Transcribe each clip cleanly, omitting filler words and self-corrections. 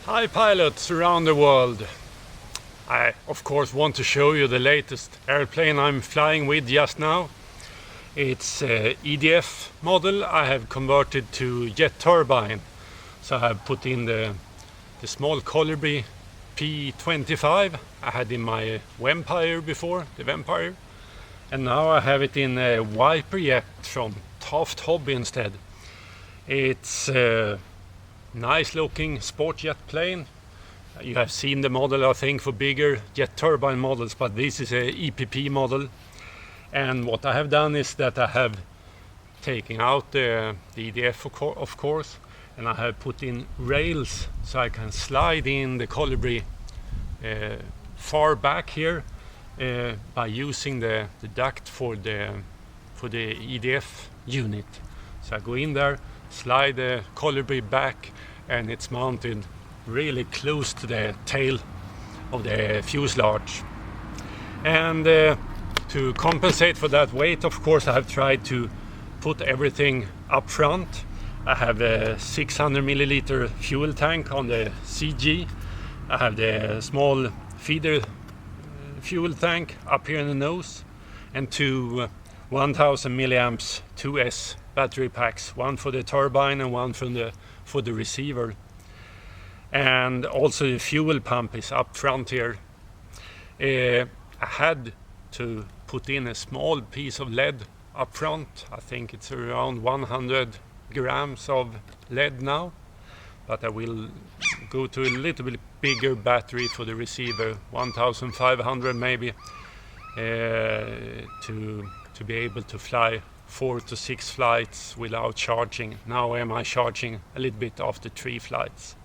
Hi pilots around the world. I of course want to show you the latest airplane I'm flying with just now. It's EDF model. I have converted to jet turbine. So I have put in the small Colibri P25 I had in my Vampire before, the Vampire. And now I have it in a Viper jet from Taft Hobby instead. It's nice looking sport jet plane. You have seen the model I think for bigger jet turbine models, but this is a EPP model. And what I have done is that I have taken out the EDF of course, and I have put in rails so I can slide in the Colibri far back here by using the duct for the EDF unit. So I go in there, slide the Colibri back, and it's mounted really close to the tail of the fuselage. And to compensate for that weight, of course, I have tried to put everything up front. I have a 600 milliliter fuel tank on the CG. I have the small feeder fuel tank up here in the nose, and two 1000 milliamps 2S battery packs, one for the turbine and one for the receiver. And also the fuel pump is up front here. I had to put in a small piece of lead up front. I think it's around 100 grams of lead now, but I will go to a little bit bigger battery for the receiver, 1500 maybe, to be able to fly 4 to 6 flights without charging. Now am I charging a little bit after 3 flights.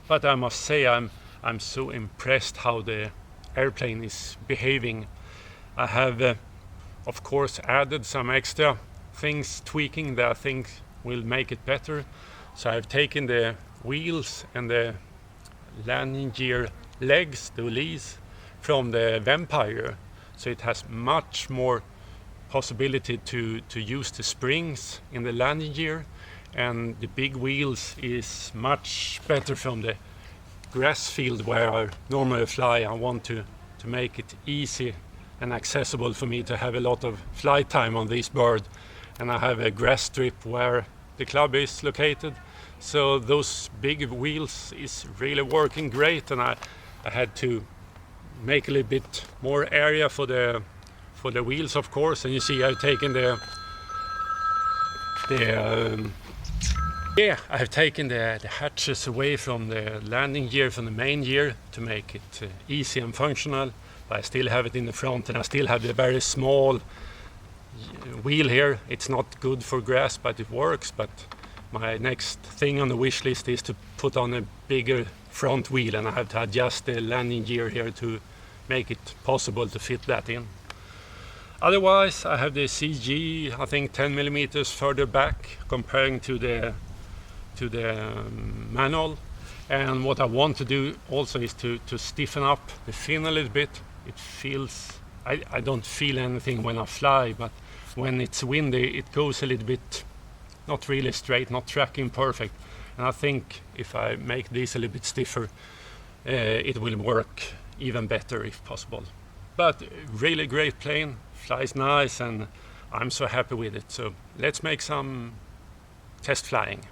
But I must say I'm so impressed how the airplane is behaving. I have of course added some extra things, tweaking that I think will make it better. So I've taken the wheels and the landing gear legs, the leads, from the Vampire, so it has much more possibility to use the springs in the landing gear, and the big wheels is much better from the grass field where I normally fly. I want to make it easy and accessible for me to have a lot of flight time on this bird, and I have a grass strip where the club is located, so those big wheels is really working great. And I had to make a little bit more area for the wheels, of course, and you see I've taken the hatches away from the landing gear, from the main gear, to make it easy and functional. But I still have it in the front, and I still have the very small wheel here. It's not good for grass, but it works. But my next thing on the wish list is to put on a bigger front wheel, and I have to adjust the landing gear here to make it possible to fit that in. Otherwise, I have the CG, I think 10 millimeters further back comparing to the manual. And what I want to do also is to stiffen up the fin a little bit. It feels, I don't feel anything when I fly, but when it's windy it goes a little bit not really straight, not tracking perfect. And I think if I make this a little bit stiffer, it will work even better if possible. But really great plane, flies nice, and I'm so happy with it. So let's make some test flying.